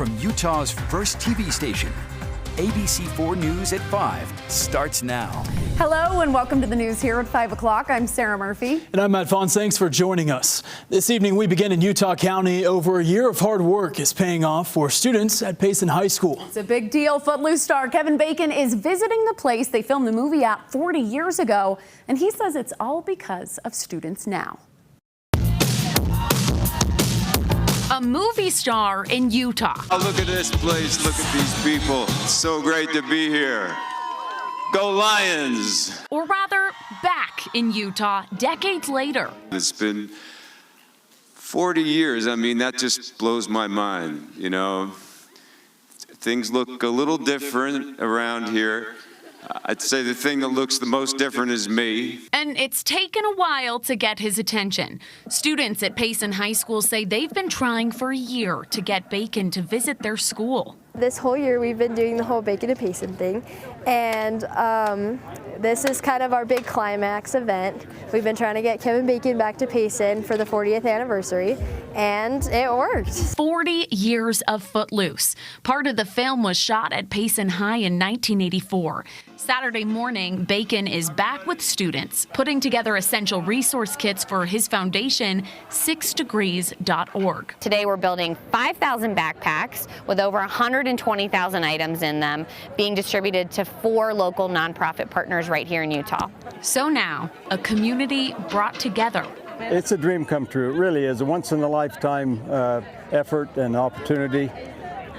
from Utah's first TV station. ABC4 News at 5 starts now. Hello and welcome to the news here at 5 o'clock. I'm Sarah Murphy. And I'm Matt Fons. Thanks for joining us. This evening we begin in Utah County. Over a year of hard work is paying off for students at Payson High School. It's a big deal. Footloose star Kevin Bacon is visiting the place they filmed the movie at 40 years ago. And he says it's all because of students now. A movie star in Utah. Oh, look at this place. Look at these people. It's so great to be here. Go Lions! Or rather, back in Utah decades later. It's been 40 years. I mean, that just blows my mind, you know. Things look a little different around here. I'd say the thing that looks the most different is me. And it's taken a while to get his attention. Students at Payson High School say they've been trying for a year to get Bacon to visit their school. This whole year we've been doing the whole Bacon to Payson thing, and this is kind of our big climax event. We've been trying to get Kevin Bacon back to Payson for the 40th anniversary, and it worked. 40 years of Footloose. Part of the film was shot at Payson High in 1984. Saturday morning, Bacon is back with students, putting together essential resource kits for his foundation, 6degrees.org. Today we're building 5,000 backpacks with over 120,000 items in them, being distributed to 4 local nonprofit partners right here in Utah. So now, a community brought together. It's a dream come true. It really is a once-in-a-lifetime effort and opportunity.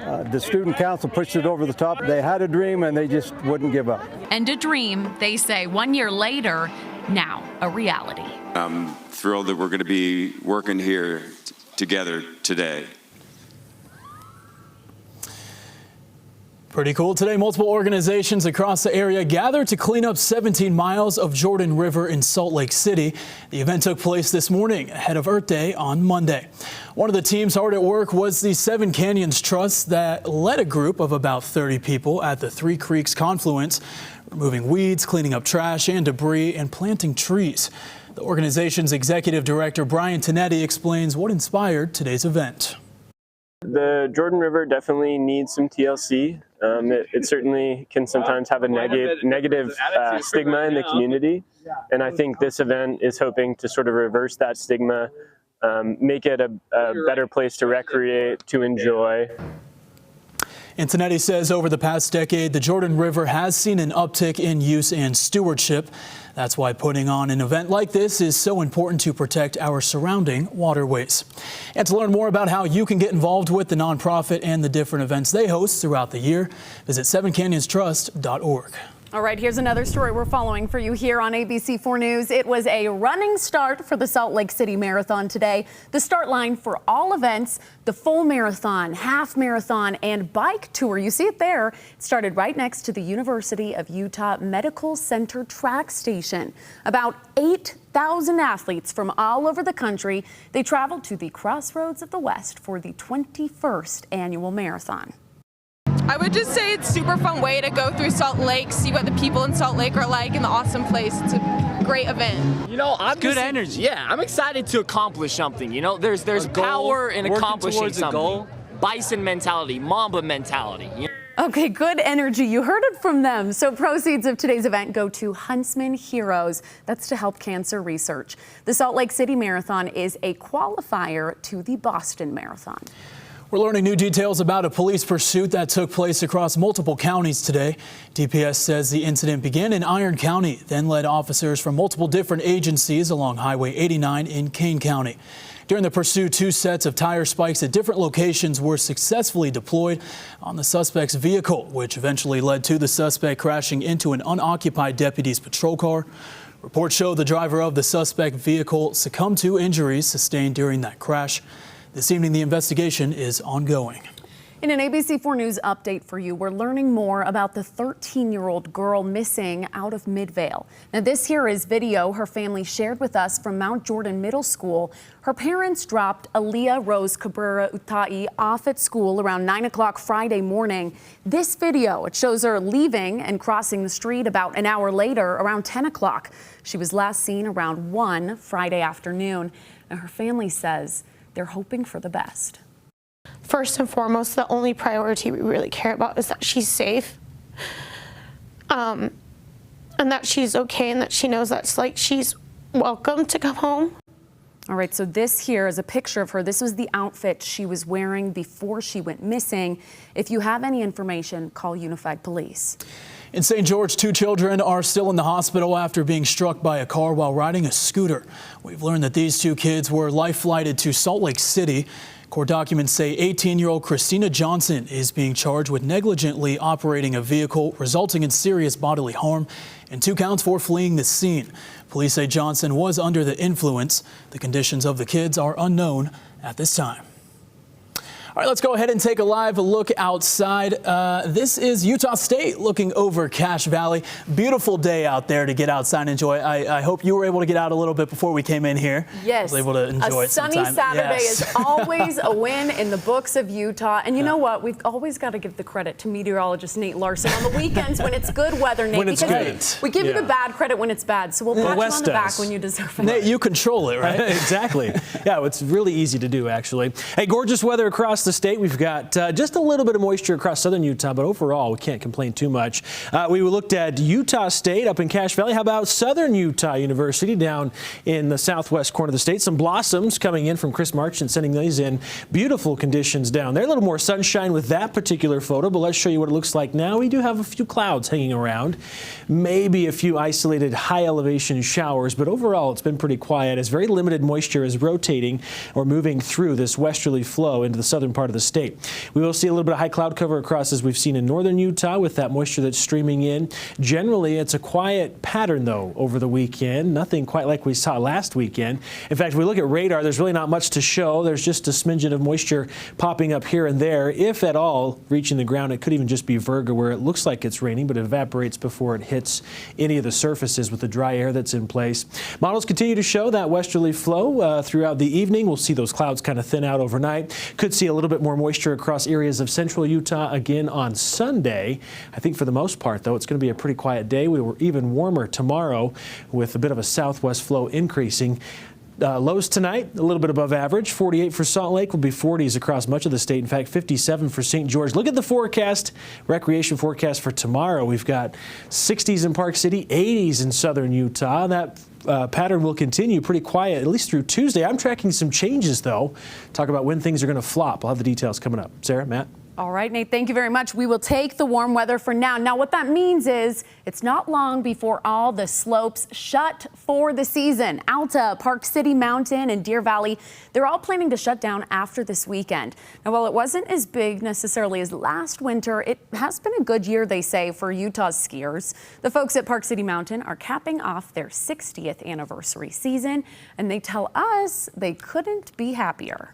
The student council pushed it over the top. They had a dream and they just wouldn't give up. And a dream, they say 1 year later, now a reality. I'm thrilled that we're going to be working here together today. Pretty cool. Today, multiple organizations across the area gathered to clean up 17 miles of Jordan River in Salt Lake City. The event took place this morning ahead of Earth Day on Monday. One of the teams hard at work was the Seven Canyons Trust that led a group of about 30 people at the Three Creeks confluence, removing weeds, cleaning up trash and debris, and planting trees. The organization's executive director, Brian Tinetti, explains what inspired today's event. The Jordan River definitely needs some TLC. It certainly can sometimes have a negative stigma in the community. And I think this event is hoping to sort of reverse that stigma, make it a better place to recreate, to enjoy. Antonetti says over the past decade, the Jordan River has seen an uptick in use and stewardship. That's why putting on an event like this is so important to protect our surrounding waterways. And to learn more about how you can get involved with the nonprofit and the different events they host throughout the year, visit sevencanyonstrust.org. All right, here's another story we're following for you here on ABC4 News. It was a running start for the Salt Lake City Marathon today. The start line for all events, the full marathon, half marathon, and bike tour. You see it there. It started right next to the University of Utah Medical Center track station. About 8,000 athletes from all over the country. They traveled to the Crossroads of the West for the 21st annual marathon. I would just say it's a super fun way to go through Salt Lake, see what the people in Salt Lake are like, and the awesome place. It's a great event. You know, I'm good energy. Yeah, I'm excited to accomplish something. You know, there's power in accomplishing something. Goal. Bison mentality, Mamba mentality. You know? Okay, good energy. You heard it from them. So proceeds of today's event go to Huntsman Heroes. That's to help cancer research. The Salt Lake City Marathon is a qualifier to the Boston Marathon. We're learning new details about a police pursuit that took place across multiple counties today. DPS says the incident began in Iron County, then led officers from multiple different agencies along Highway 89 in Kane County. During the pursuit, 2 sets of tire spikes at different locations were successfully deployed on the suspect's vehicle, which eventually led to the suspect crashing into an unoccupied deputy's patrol car. Reports show the driver of the suspect vehicle succumbed to injuries sustained during that crash. This evening, the investigation is ongoing. In an ABC4 News update for you, we're learning more about the 13-year-old girl missing out of Midvale. Now, this here is video her family shared with us from Mount Jordan Middle School. Her parents dropped Aaliyah Rose Cabrera Utai off at school around 9 o'clock Friday morning. This video, it shows her leaving and crossing the street about an hour later, around 10 o'clock. She was last seen around 1 Friday afternoon. Now, her family says they're hoping for the best. First and foremost, the only priority we really care about is that she's safe, and that she's okay, and that she knows that's like she's welcome to come home. All right, so this here is a picture of her. This was the outfit she was wearing before she went missing. If you have any information, call Unified Police. In St. George, 2 children are still in the hospital after being struck by a car while riding a scooter. We've learned that these 2 kids were life-flighted to Salt Lake City. Court documents say 18-year-old Christina Johnson is being charged with negligently operating a vehicle resulting in serious bodily harm and 2 counts for fleeing the scene. Police say Johnson was under the influence. The conditions of the kids are unknown at this time. All right, let's go ahead and take a live look outside. This is Utah State looking over Cache Valley. Beautiful day out there to get outside and enjoy. I hope you were able to get out a little bit before we came in here. Yes. I was able to enjoy a sunny Saturday is always a win in the books of Utah. And you know what? We've always got to give the credit to meteorologist Nate Larson on the weekends when it's good weather, Nate. When it's good. We give you the bad credit when it's bad. So we'll pat you on the back when you deserve it. Nate, you control it, right? Exactly. Yeah, it's really easy to do, actually. Hey, gorgeous weather across the state. We've got just a little bit of moisture across southern Utah, but overall, we can't complain too much. We looked at Utah State up in Cache Valley. How about Southern Utah University down in the southwest corner of the state? Some blossoms coming in from Chris Marchant, sending these in. Beautiful conditions down there. A little more sunshine with that particular photo, but let's show you what it looks like now. We do have a few clouds hanging around, maybe a few isolated high elevation showers, but overall, it's been pretty quiet as very limited moisture is rotating or moving through this westerly flow into the southern part of the state. We will see a little bit of high cloud cover across as we've seen in northern Utah with that moisture that's streaming in. Generally, it's a quiet pattern, though, over the weekend. Nothing quite like we saw last weekend. In fact, if we look at radar, there's really not much to show. There's just a smidgen of moisture popping up here and there. If at all reaching the ground, it could even just be virga where it looks like it's raining, but it evaporates before it hits any of the surfaces with the dry air that's in place. Models continue to show that westerly flow throughout the evening. We'll see those clouds kind of thin out overnight. Could see a little bit more moisture across areas of central Utah again on Sunday. I think for the most part, though, it's going to be a pretty quiet day. We were even warmer tomorrow with a bit of a southwest flow increasing. Lows tonight, a little bit above average. 48 for Salt Lake, will be 40s across much of the state. In fact, 57 for St. George. Look at the forecast, recreation forecast for tomorrow. We've got 60s in Park City, 80s in southern Utah. That pattern will continue pretty quiet, at least through Tuesday. I'm tracking some changes, though. Talk about when things are going to flop. I'll have the details coming up. Sarah, Matt? All right, Nate, thank you very much. We will take the warm weather for now. Now, what that means is it's not long before all the slopes shut for the season. Alta, Park City Mountain, and Deer Valley, they're all planning to shut down after this weekend. Now, while it wasn't as big necessarily as last winter, it has been a good year, they say, for Utah's skiers. The folks at Park City Mountain are capping off their 60th anniversary season, and they tell us they couldn't be happier.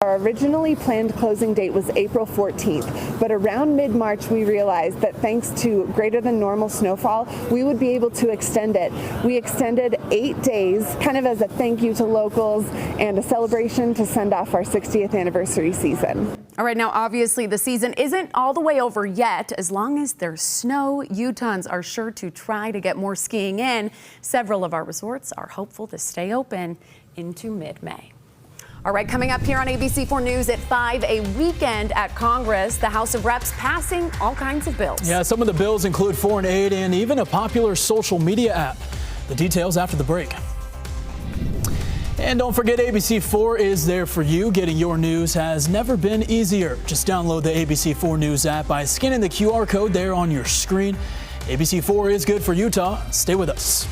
Our originally planned closing date was April 14th, but around mid-March we realized that thanks to greater than normal snowfall, we would be able to extend it. We extended 8 days, kind of as a thank you to locals and a celebration to send off our 60th anniversary season. All right, now obviously the season isn't all the way over yet. As long as there's snow, Utahns are sure to try to get more skiing in. Several of our resorts are hopeful to stay open into mid-May. All right, coming up here on ABC4 News at 5, a weekend at Congress. The House of Reps passing all kinds of bills. Yeah, some of the bills include foreign aid and even a popular social media app. The details after the break. And don't forget, ABC4 is there for you. Getting your news has never been easier. Just download the ABC4 News app by scanning the QR code there on your screen. ABC4 is good for Utah. Stay with us.